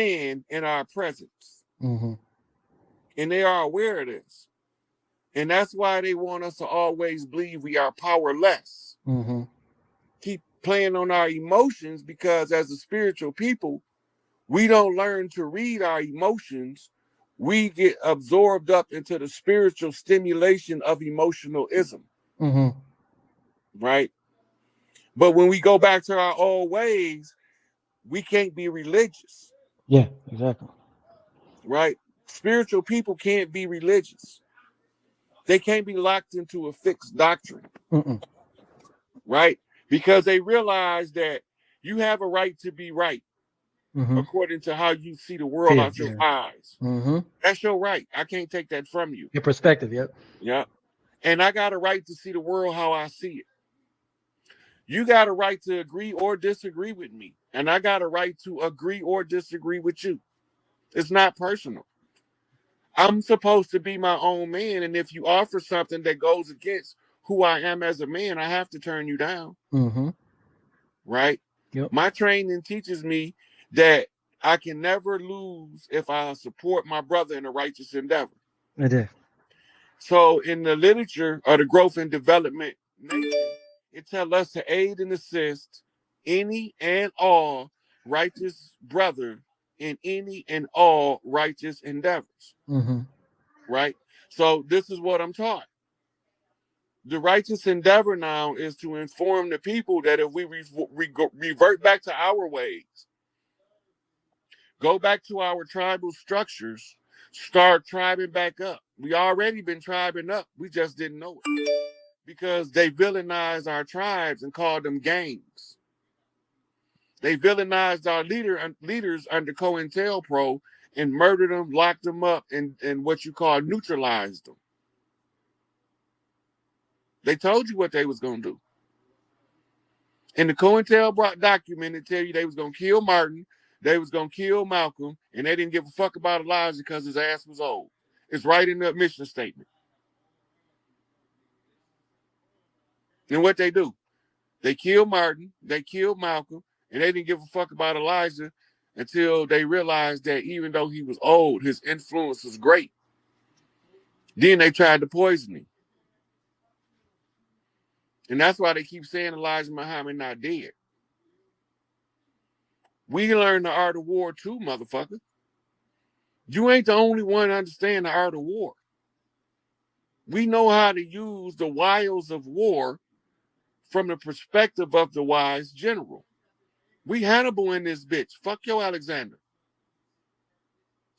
in our presence. And they are aware of this. And that's why they want us to always believe we are powerless. Keep playing on our emotions, because as a spiritual people, we don't learn to read our emotions. We get absorbed up into the spiritual stimulation of emotionalism. Right? But when we go back to our old ways, we can't be religious. Yeah, exactly. Right? Spiritual people can't be religious. They can't be locked into a fixed doctrine. Right? Because they realize that you have a right to be right according to how you see the world out your eyes. That's your right. I can't take that from you. Your perspective, yep. Yeah. And I got a right to see the world how I see it. You got a right to agree or disagree with me. And I got a right to agree or disagree with you. It's not personal. I'm supposed to be my own man. And if you offer something that goes against who I am as a man, I have to turn you down. Right? Yep. My training teaches me that I can never lose if I support my brother in a righteous endeavor. It is. So in the literature of the growth and development nation, it tells us to aid and assist any and all righteous brother in any and all righteous endeavors. Right? So this is what I'm taught. The righteous endeavor now is to inform the people that if we revert back to our ways, go back to our tribal structures, start tribing back up. We already been tribing up. We just didn't know it. Because they villainized our tribes and called them gangs. They villainized our leaders under COINTELPRO and murdered them, locked them up, and what you call neutralized them. They told you what they was going to do. In the COINTELPRO document, it tell you they was going to kill Martin, they was going to kill Malcolm, and they didn't give a fuck about Elijah because his ass was old. It's right in the mission statement. And what they do? They killed Martin, they killed Malcolm, and they didn't give a fuck about Elijah until they realized that even though he was old, his influence was great. Then they tried to poison him. And that's why they keep saying Elijah Muhammad not dead. We learned the art of war too, motherfucker. You ain't the only one to understand the art of war. We know how to use the wiles of war from the perspective of the wise general. We Hannibal in this bitch. Fuck your Alexander.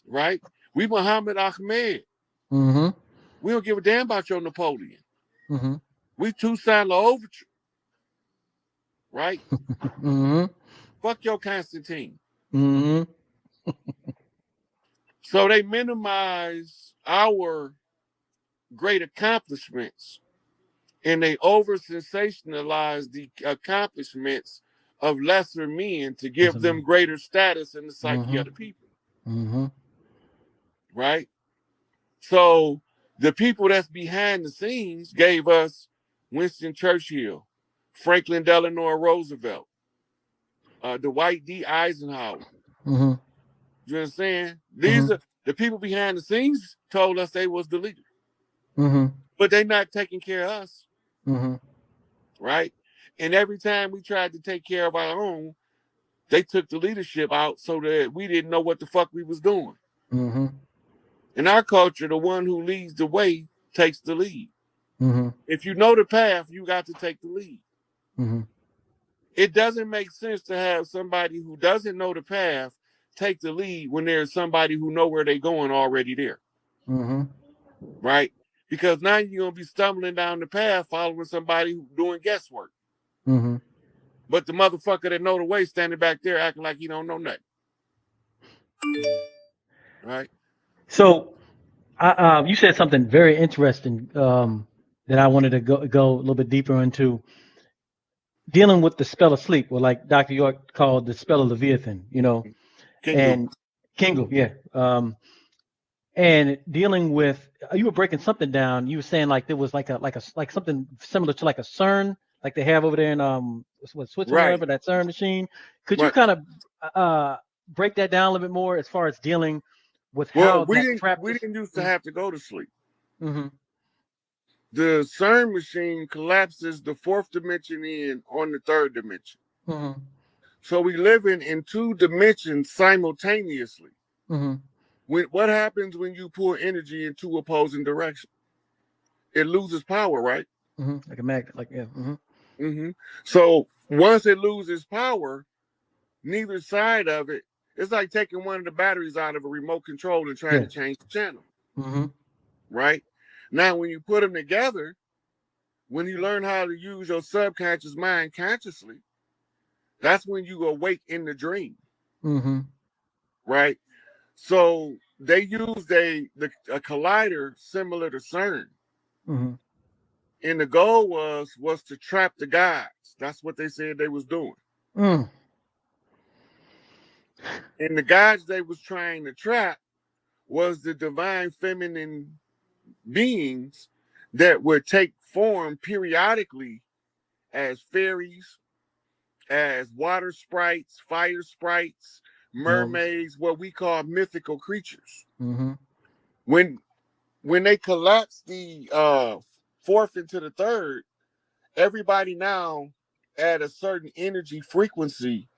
Right? We Muhammad Ahmed. We don't give a damn about your Napoleon. We Toussaint L'Ouverture. Right? Fuck your Constantine. So they minimize our great accomplishments and they over sensationalize the accomplishments of lesser men to give them greater status in the psyche of the people. Right? So the people that's behind the scenes gave us Winston Churchill, Franklin Delano Roosevelt, Dwight D. Eisenhower. You understand? These are the people behind the scenes told us they was the leader. But they not taking care of us. Right? And every time we tried to take care of our own, they took the leadership out so that we didn't know what the fuck we was doing. In our culture, the one who leads the way takes the lead. If you know the path, you got to take the lead. It doesn't make sense to have somebody who doesn't know the path take the lead when there's somebody who know where they're going already there. Right? Because now you're going to be stumbling down the path following somebody who's doing guesswork. But the motherfucker that know the way standing back there acting like he don't know nothing. Right? So you said something very interesting that I wanted to go a little bit deeper into. Dealing with the spell of sleep, or like Dr. York called the spell of Leviathan, you know, and Kingle, yeah. And dealing with, you were breaking something down. You were saying like there was like something similar to like a CERN, like they have over there in Switzerland, right, that CERN machine. Could you kind of break that down a little bit more as far as dealing with Well, how that trap we is? didn't used to have to go to sleep. Mm-hmm. The CERN machine collapses the fourth dimension in on the third dimension. Mm-hmm. So we living in two dimensions simultaneously. Mm-hmm. What happens when you pour energy in two opposing directions? It loses power, right? Mm-hmm. Like a magnet, like yeah. Mm-hmm. Mm-hmm. So once it loses power, neither side of it, it's like taking one of the batteries out of a remote control and trying Yeah. to change the channel, Mm-hmm. right? Now, when you put them together, when you learn how to use your subconscious mind consciously, that's when you awake in the dream, Mm-hmm. right? So they used a collider similar to CERN, Mm-hmm. and the goal was to trap the gods. That's what they said they was doing. Mm. And the gods they was trying to trap was the divine feminine beings that would take form periodically as fairies, as water sprites, fire sprites, Gnomes. mermaids, what we call mythical creatures. Mm-hmm. When they collapse the fourth into the third, everybody now at a certain energy frequency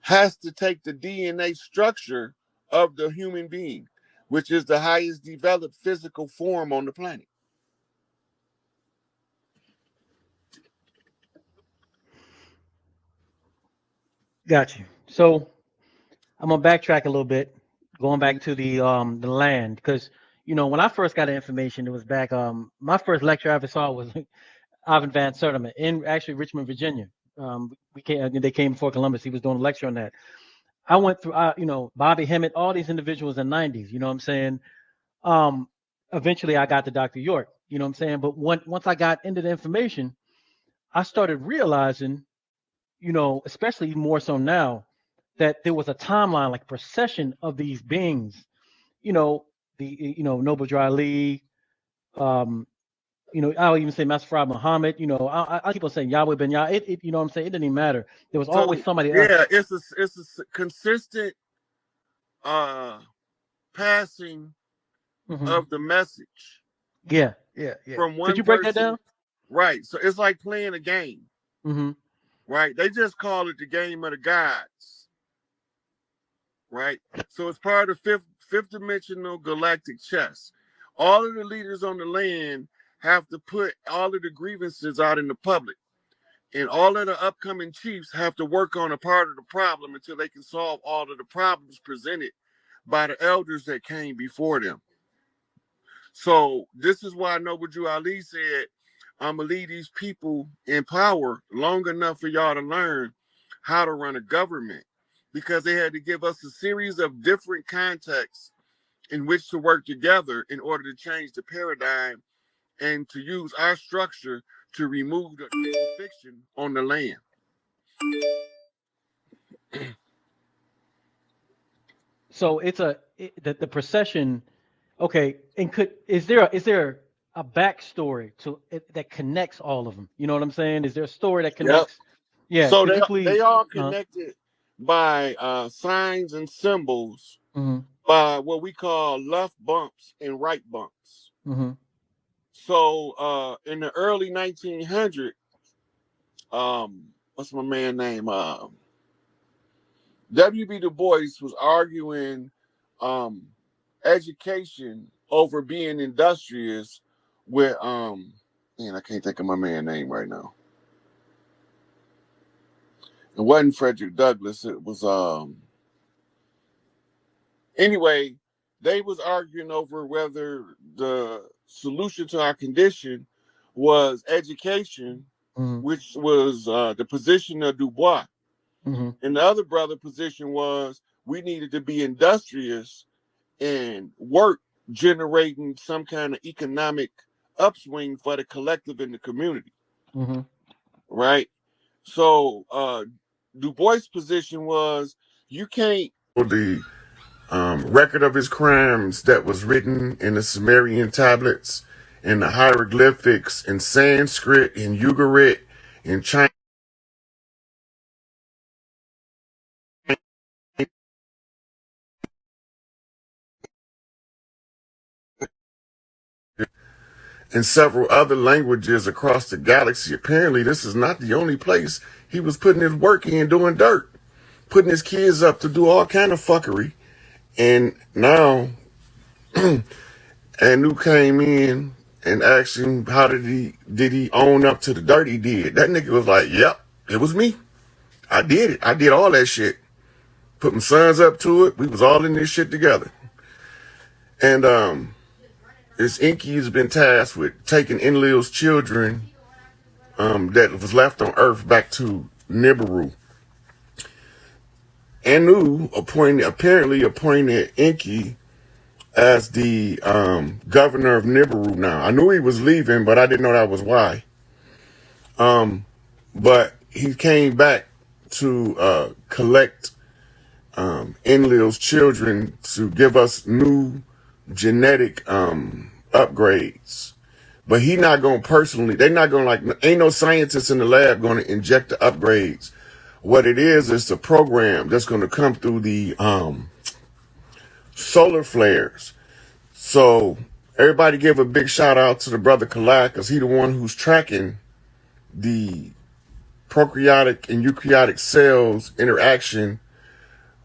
has to take the DNA structure of the human being, which is the highest developed physical form on the planet. Got you. So I'm gonna backtrack a little bit, going back to the land, because when I first got the information, it was back my first lecture I ever saw was Ivan Van Sertima in actually Richmond, Virginia. They came before Columbus. He was doing a lecture on that. I went through Bobby Hemmett, all these individuals in the 90s. You know what I'm saying? Um, Eventually I got to Dr. York. You know what I'm saying? But once I got into the information, I started realizing, especially more so now, that there was a timeline, like a procession of these beings. You know, Noble Dry Lee, um, I'll even say Master Farad Muhammad. I keep on saying Yahweh Ben Yah. You know what I'm saying? It didn't even matter. There was So always somebody else. yeah, it's a consistent uh passing Hmm. of the message Yeah, yeah, yeah. from Could one you break that person. down? Right. So it's like playing a game, Hmm. right? They just call it the game of the gods, right? So it's part of fifth dimensional galactic chess. All of the leaders on the land have to put all of the grievances out in the public. And all of the upcoming chiefs have to work on a part of the problem until they can solve all of the problems presented by the elders that came before them. So this is why Noble Drew Ali said, I'm gonna leave these people in power long enough for y'all to learn how to run a government, because they had to give us a series of different contexts in which to work together in order to change the paradigm and to use our structure to remove the legal fiction on the land. So the procession. Okay, and is there a backstory to it that connects all of them? You know what I'm saying? Is there a story that Yep. connects? Yeah, So could you they please? all Uh, connected by signs and symbols, mm-hmm, by what we call left bumps and right bumps. mm-hmm, So in the early 1900s, what's my man name? W.B. Du Bois was arguing um, education over being industrious with man, I can't think of my man name right now. It wasn't Frederick Douglass. It was anyway, they was arguing over whether the solution to our condition was education, mm-hmm, which was the position of Du Bois. mm-hmm. And the other brother position was we needed to be industrious and work generating some kind of economic upswing for the collective in the community, Mm-hmm. right? So Du Bois' position was you can't the record of his crimes that was written in the Sumerian tablets, in the hieroglyphics, in Sanskrit, in Ugarit, in Chinese, and several other languages across the galaxy. Apparently, this is not the only place he was putting his work in, doing dirt, putting his kids up to do all kind of fuckery. And now, Anu came in and asked him, how did he own up to the dirt he did? That nigga was like, yep, it was me. I did it. I did all that shit. Put my sons up to it. We was all in this shit together. And this Inky has been tasked with taking Enlil's children that was left on Earth back to Nibiru. Anu apparently appointed Inky as the governor of Nibiru now. I knew he was leaving, but I didn't know that was why. But he came back to collect Enlil's children to give us new genetic upgrades. But he not going to personally, they not going to like, ain't no scientists in the lab going to inject the upgrades. What it is a program that's going to come through the solar flares. So everybody give a big shout out to the brother Kalak, because he the one who's tracking the prokaryotic and eukaryotic cells interaction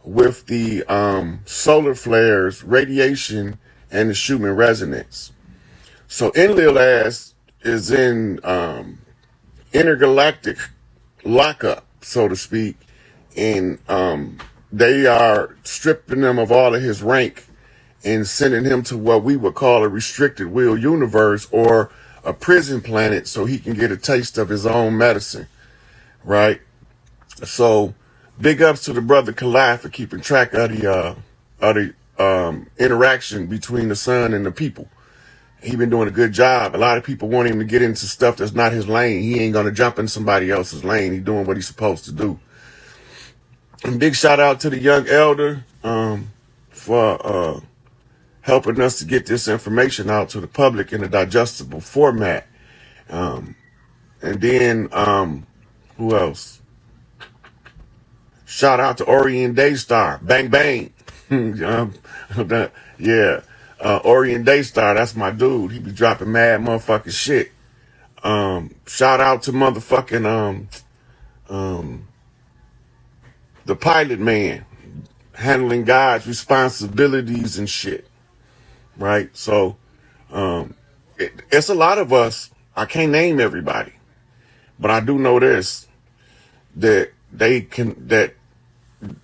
with the solar flares, radiation, and the Schumann resonance. So Enlil ass is in intergalactic lockup, so to speak, and they are stripping him of all of his rank and sending him to what we would call a restricted will universe, or a prison planet, so he can get a taste of his own medicine, right? So big ups to the brother Kalai for keeping track of the interaction between the sun and the people. He been doing a good job. A lot of people want him to get into stuff that's not his lane. He ain't gonna jump in somebody else's lane. He's doing what he's supposed to do. And big shout out to the young elder for helping us to get this information out to the public in a digestible format. And then who else? Shout out to Orient Daystar. Bang bang. Yeah. Orient Daystar, that's my dude. He be dropping mad motherfucking shit. Shout out to motherfucking the pilot man, handling God's responsibilities and shit. Right? So it's a lot of us. I can't name everybody, but I do know this, that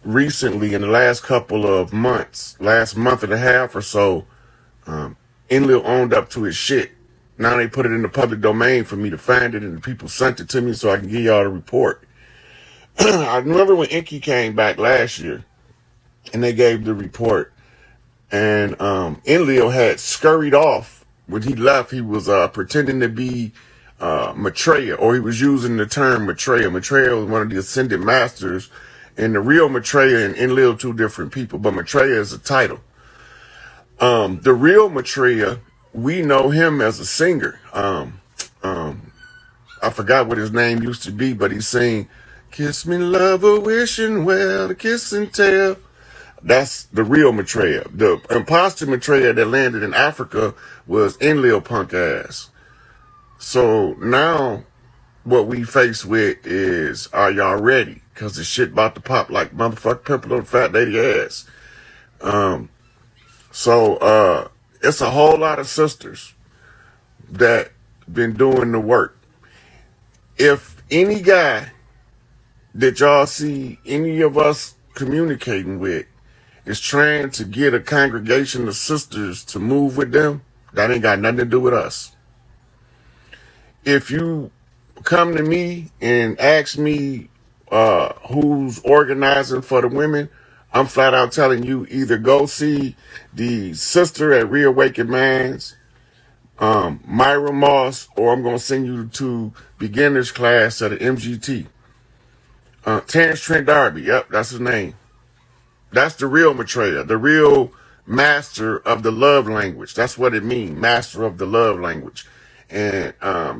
recently in the last couple of months, last month and a half or so, Enlil owned up to his shit. Now they put it in the public domain for me to find it, and the people sent it to me so I can give y'all the report. I remember when Inky came back last year and they gave the report, and Enlil had scurried off. When he left, he was pretending to be Maitreya, or he was using the term Maitreya. Maitreya was one of the ascended masters, and the real Maitreya and Enlil two different people, but Maitreya is a title. The real Maitreya, we know him as a singer. I forgot what his name used to be, but he sang, "Kiss me, lover, wishing well, to kiss and tell." That's the real Maitreya. The imposter Maitreya that landed in Africa was Enlil punk ass. So now what we face with is, are y'all ready? Because the shit about to pop like motherfucking pimple on fat lady ass. So it's a whole lot of sisters that been doing the work. If any guy that y'all see any of us communicating with is trying to get a congregation of sisters to move with them, that ain't got nothing to do with us. If you come to me and ask me who's organizing for the women, I'm flat out telling you, either go see the sister at Reawakened Minds, Myra Moss, or I'm going to send you to beginner's class at the MGT. Terrence Trent D'Arby, yep, that's his name. That's the real Maitreya, the real master of the love language. That's what it means, master of the love language. And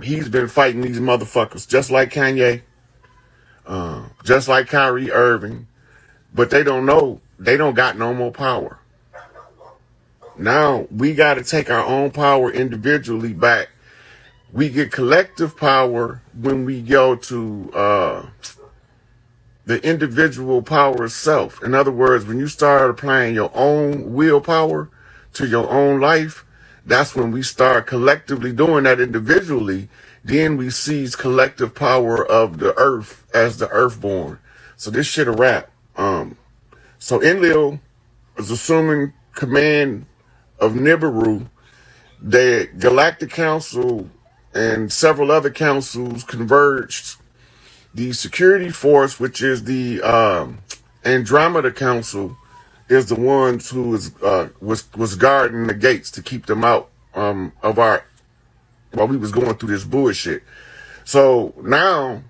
he's been fighting these motherfuckers just like Kanye, just like Kyrie Irving, but they don't know, they don't got no more power. Now we got to take our own power individually back We get collective power when we go to the individual power itself. In other words, when you start applying your own willpower to your own life, that's when we start collectively doing that individually. Then we seize collective power of the earth as the earthborn. So this shit a wrap. So Enlil is assuming command of Nibiru. The Galactic Council and several other councils converged. The security force, which is the Andromeda Council, is the ones who is was guarding the gates to keep them out of our while we was going through this bullshit. So now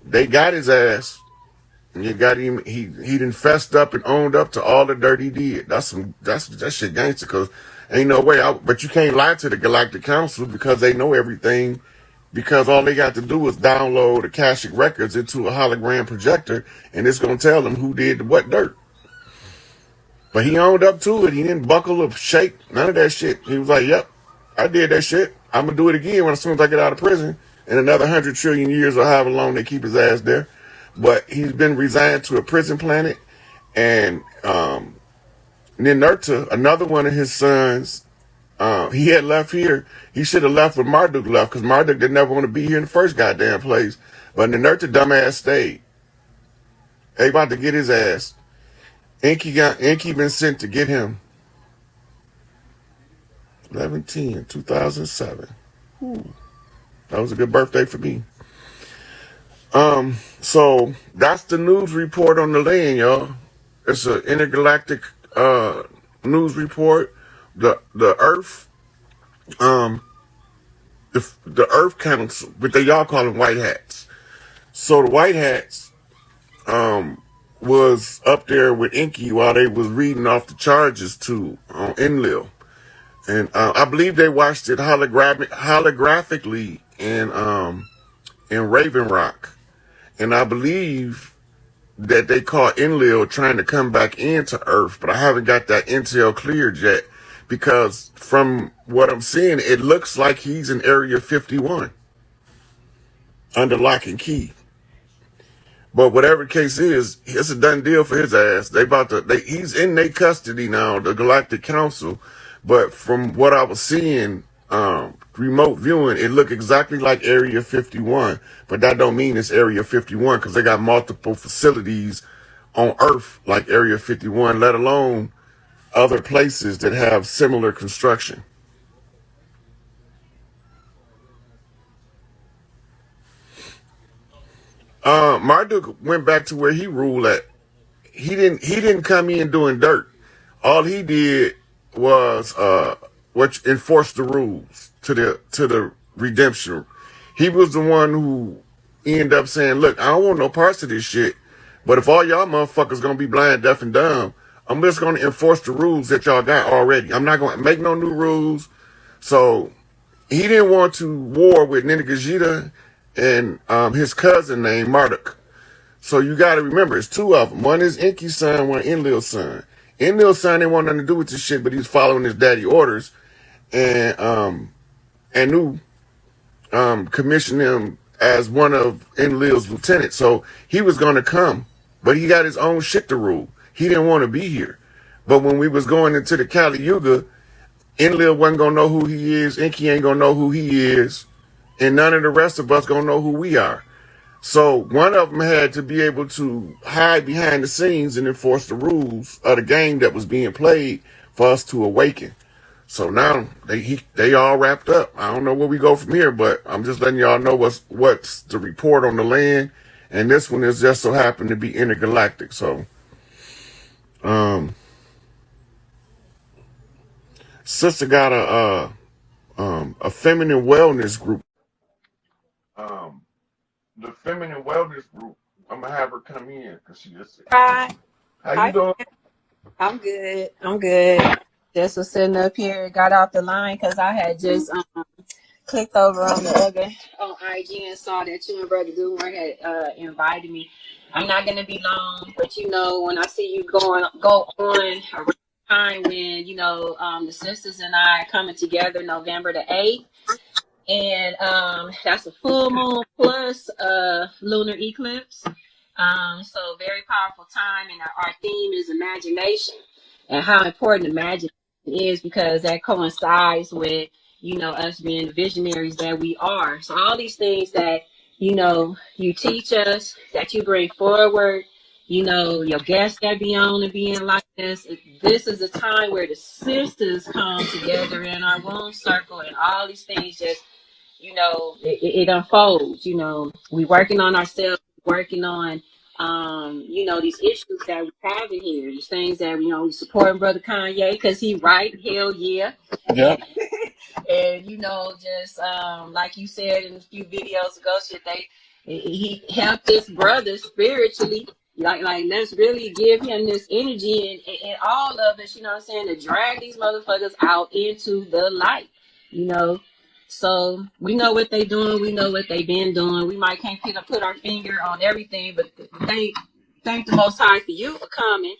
they got his ass. And you got him. He done fessed up and owned up to all the dirt he did. That's that shit gangster. Cause ain't no way out. But you can't lie to the Galactic Council because they know everything. Because all they got to do is download the Akashic records into a hologram projector, and it's gonna tell them who did what dirt. But he owned up to it. He didn't buckle or shake. None of that shit. He was like, "Yep, I did that shit. I'm gonna do it again as soon as I get out of prison." In another 100 trillion years or however long they keep his ass there. But he's been resigned to a prison planet, and Ninurta, another one of his sons, he had left here. He should have left when Marduk left, because Marduk didn't ever want to be here in the first goddamn place. But Ninurta dumbass stayed. They about to get his ass. Enki been sent to get him. 11/10/2007. Ooh, that was a good birthday for me. So that's the news report on the land, y'all. It's an intergalactic news report. The Earth, the Earth Council, but y'all call them white hats. So the white hats was up there with Enki while they was reading off the charges to Enlil, and I believe they watched it holographically in Raven Rock. And I believe that they caught Enlil trying to come back into Earth, but I haven't got that intel cleared yet, because from what I'm seeing, it looks like he's in Area 51 under lock and key. But whatever the case is, it's a done deal for his ass. He's in their custody now, the Galactic Council. But from what I was seeing, remote viewing, it looked exactly like Area 51, but that don't mean it's Area 51, because they got multiple facilities on Earth like Area 51, let alone other places that have similar construction. Marduk went back to where he ruled at. He didn't come in doing dirt. All he did was enforce the rules to the redemption. He was the one who ended up saying, "Look, I don't want no parts of this shit, but if all y'all motherfuckers gonna be blind, deaf, and dumb, I'm just gonna enforce the rules that y'all got already. I'm not gonna make no new rules." So he didn't want to war with NEGPIFOR and his cousin named Marduk. So you got to remember, it's two of them. One is Enki's son, one Enlil's son. Enlil's son didn't want nothing to do with this shit, but he's following his daddy orders, and Anu commissioned him as one of Enlil's lieutenants. So he was going to come, but he got his own shit to rule. He didn't want to be here. But when we was going into the Kali Yuga, Enlil wasn't going to know who he is. Enki ain't going to know who he is. And none of the rest of us going to know who we are. So one of them had to be able to hide behind the scenes and enforce the rules of the game that was being played for us to awaken. So now they all wrapped up. I don't know where we go from here, but I'm just letting y'all know what's the report on the land. And this one is just so happened to be intergalactic. So sister got a feminine wellness group. The feminine wellness group, I'm gonna have her come in because she just said, Hi. "How you doing?" I'm good. I'm good. Just was sitting up here, got off the line because I had just clicked over on the other on IG and saw that you and Brother Goomer had invited me. I'm not gonna be long, but when I see you go on around the time when the sisters and I are coming together November the 8th. And that's a full moon plus lunar eclipse. So very powerful time, and our theme is imagination, and how important imagination is, because that coincides with, you know, us being the visionaries that we are. So all these things that, you know, you teach us, that you bring forward, you know, your guests that be on and being like this is a time where the sisters come together in our room circle, and all these things just, you know, it unfolds. You know, we working on ourselves, working on, you know, these issues that we have in here, these things that, you know, we supporting Brother Kanye because he right, hell yeah. Yep. And you know, just like you said in a few videos ago, shit, he helped his brother spiritually. Like let's really give him this energy and all of us, you know what I'm saying, to drag these motherfuckers out into the light, you know. So we know what they doing, we know what they been doing. We might can't put our finger on everything, but thank the Most High for you for coming